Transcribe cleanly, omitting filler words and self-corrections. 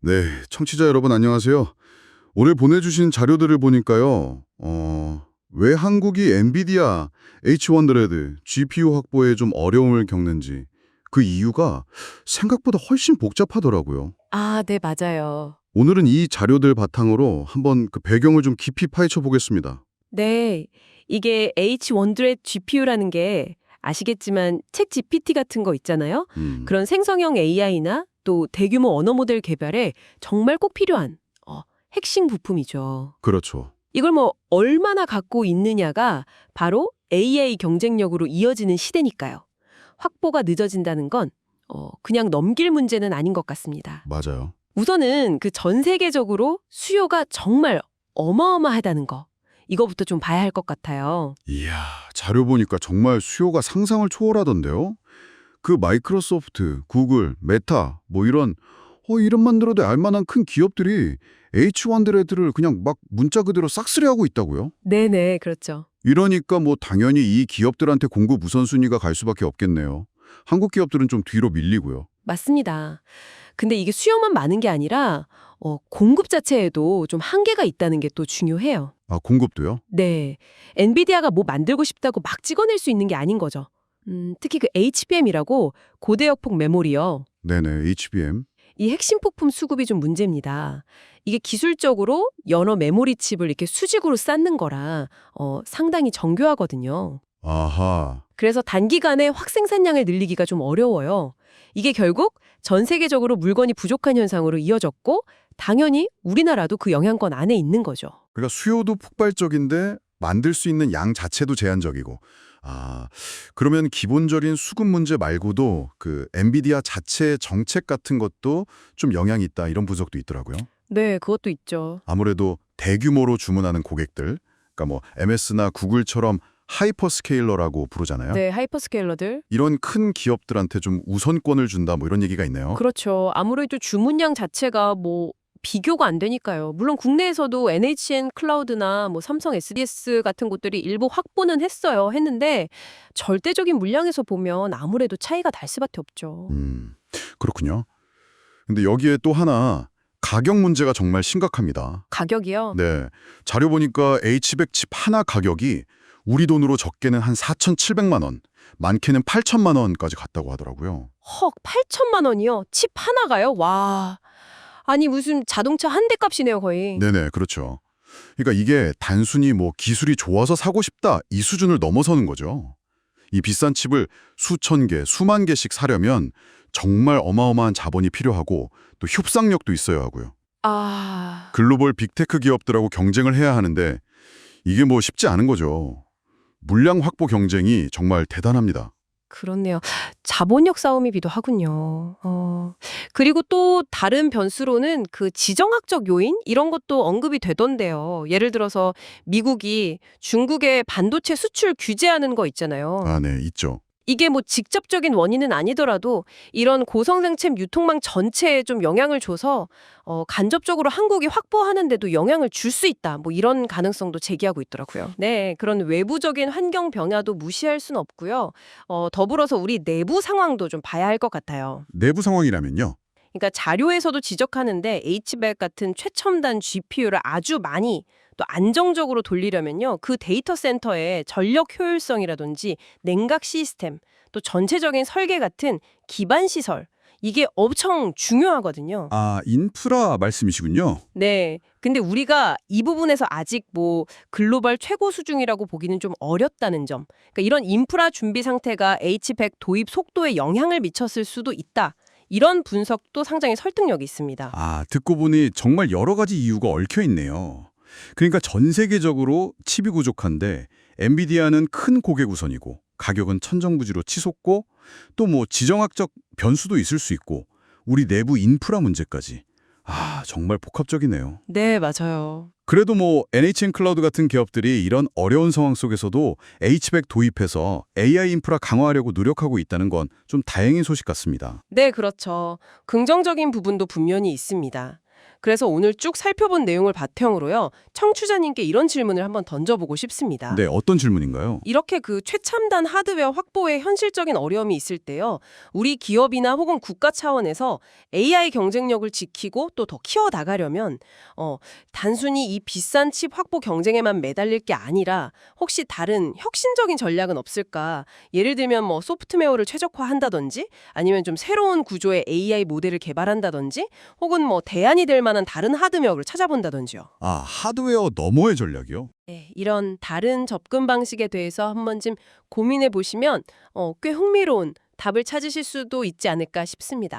네, 청취자 여러분 안녕하세요. 오늘 보내주신 자료들을 보니까요. 왜 한국이 엔비디아 H100 GPU 확보에 좀 어려움을 겪는지 그 이유가 생각보다 훨씬 복잡하더라고요. 아, 네, 맞아요. 오늘은 이 자료들 바탕으로 한번 그 배경을 좀 깊이 파헤쳐 보겠습니다. 네, 이게 H100 GPU라는 게 아시겠지만 책 GPT 같은 거 있잖아요. 음, 그런 생성형 AI나 또 대규모 언어 모델 개발에 정말 꼭 필요한 핵심 부품이죠. 그렇죠. 이걸 뭐 얼마나 갖고 있느냐가 바로 AI 경쟁력으로 이어지는 시대니까요. 확보가 늦어진다는 건 그냥 넘길 문제는 아닌 것 같습니다. 맞아요. 우선은 그 전 세계적으로 수요가 정말 어마어마하다는 거. 이거부터 좀 봐야 할 것 같아요. 이야, 자료 보니까 정말 수요가 상상을 초월하던데요. 그 마이크로소프트, 구글, 메타 뭐 이런 이름만 들어도 알만한 큰 기업들이 H100를 그냥 막 문자 그대로 싹쓸이하고 있다고요? 네네, 그렇죠. 이러니까 뭐 당연히 이 기업들한테 공급 우선순위가 갈 수밖에 없겠네요. 한국 기업들은 좀 뒤로 밀리고요. 맞습니다. 근데 이게 수요만 많은 게 아니라 공급 자체에도 좀 한계가 있다는 게 또 중요해요. 아, 공급도요? 네. 엔비디아가 뭐 만들고 싶다고 막 찍어낼 수 있는 게 아닌 거죠. 특히 그 HBM이라고 고대역폭 메모리요. 네네, HBM. 이 핵심 부품 수급이 좀 문제입니다. 이게 기술적으로 여러 메모리 칩을 이렇게 수직으로 쌓는 거라 상당히 정교하거든요. 아하. 그래서 단기간에 확 생산량을 늘리기가 좀 어려워요. 이게 결국 전 세계적으로 물건이 부족한 현상으로 이어졌고 당연히 우리나라도 그 영향권 안에 있는 거죠. 그러니까 수요도 폭발적인데 만들 수 있는 양 자체도 제한적이고. 아, 그러면 기본적인 수급 문제 말고도 그 엔비디아 자체 정책 같은 것도 좀 영향이 있다 이런 분석도 있더라고요. 네, 그것도 있죠. 아무래도 대규모로 주문하는 고객들, 그러니까 뭐 MS나 구글처럼 하이퍼스케일러라고 부르잖아요. 네, 하이퍼스케일러들. 이런 큰 기업들한테 좀 우선권을 준다 뭐 이런 얘기가 있네요. 그렇죠. 아무래도 주문량 자체가 뭐 비교가 안 되니까요. 물론 국내에서도 NHN 클라우드나 뭐 삼성 SDS 같은 곳들이 일부 확보는 했는데 절대적인 물량에서 보면 아무래도 차이가 날 수밖에 없죠. 그렇군요. 근데 여기에 또 하나 가격 문제가 정말 심각합니다. 가격이요? 네, 자료 보니까 H100 칩 하나 가격이 우리 돈으로 적게는 한 4,700만 원, 많게는 8천만 원까지 갔다고 하더라고요. 헉, 8천만 원이요? 칩 하나가요? 와. 아니 무슨 자동차 한 대 값이네요, 거의. 네네, 그렇죠. 그러니까 이게 단순히 뭐 기술이 좋아서 사고 싶다 이 수준을 넘어서는 거죠. 이 비싼 칩을 수천 개, 수만 개씩 사려면 정말 어마어마한 자본이 필요하고 또 협상력도 있어야 하고요. 아, 글로벌 빅테크 기업들하고 경쟁을 해야 하는데 이게 뭐 쉽지 않은 거죠. 물량 확보 경쟁이 정말 대단합니다. 그렇네요. 자본력 싸움이기도 하군요. 그리고 또 다른 변수로는 그 지정학적 요인 이런 것도 언급이 되던데요. 예를 들어서 미국이 중국의 반도체 수출 규제하는 거 있잖아요. 아, 네, 있죠. 이게 뭐 직접적인 원인은 아니더라도 이런 고성장챔 유통망 전체에 좀 영향을 줘서 간접적으로 한국이 확보하는 데도 영향을 줄 수 있다. 뭐 이런 가능성도 제기하고 있더라고요. 네, 그런 외부적인 환경 변화도 무시할 수는 없고요. 더불어서 우리 내부 상황도 좀 봐야 할 것 같아요. 내부 상황이라면요. 그러니까 자료에서도 지적하는데 H백 같은 최첨단 GPU를 아주 많이 또 안정적으로 돌리려면요. 그 데이터 센터의 전력 효율성이라든지 냉각 시스템, 또 전체적인 설계 같은 기반 시설 이게 엄청 중요하거든요. 아, 인프라 말씀이시군요. 네. 근데 우리가 이 부분에서 아직 뭐 글로벌 최고 수준이라고 보기는 좀 어렵다는 점. 그러니까 이런 인프라 준비 상태가 H100 도입 속도에 영향을 미쳤을 수도 있다. 이런 분석도 상당히 설득력이 있습니다. 아, 듣고 보니 정말 여러 가지 이유가 얽혀 있네요. 그러니까 전 세계적으로 칩이 부족한데 엔비디아는 큰 고객 우선이고 가격은 천정부지로 치솟고 또 뭐 지정학적 변수도 있을 수 있고 우리 내부 인프라 문제까지. 아, 정말 복합적이네요. 네, 맞아요. 그래도 뭐 NHN 클라우드 같은 기업들이 이런 어려운 상황 속에서도 H100 도입해서 AI 인프라 강화하려고 노력하고 있다는 건 좀 다행인 소식 같습니다. 네, 그렇죠. 긍정적인 부분도 분명히 있습니다. 그래서 오늘 쭉 살펴본 내용을 바탕으로요. 청취자님께 이런 질문을 한번 던져보고 싶습니다. 네, 어떤 질문인가요? 이렇게 그 최첨단 하드웨어 확보에 현실적인 어려움이 있을 때요. 우리 기업이나 혹은 국가 차원에서 AI 경쟁력을 지키고 또 더 키워나가려면 단순히 이 비싼 칩 확보 경쟁에만 매달릴 게 아니라 혹시 다른 혁신적인 전략은 없을까? 예를 들면 뭐 소프트웨어를 최적화한다든지 아니면 좀 새로운 구조의 AI 모델을 개발한다든지 혹은 뭐 대안이 될 만한 다른 하드웨어를 찾아본다든지요. 아, 하드웨어 너머의 전략이요? 네, 이런 다른 접근 방식에 대해서 한 번쯤 고민해 보시면 꽤 흥미로운 답을 찾으실 수도 있지 않을까 싶습니다.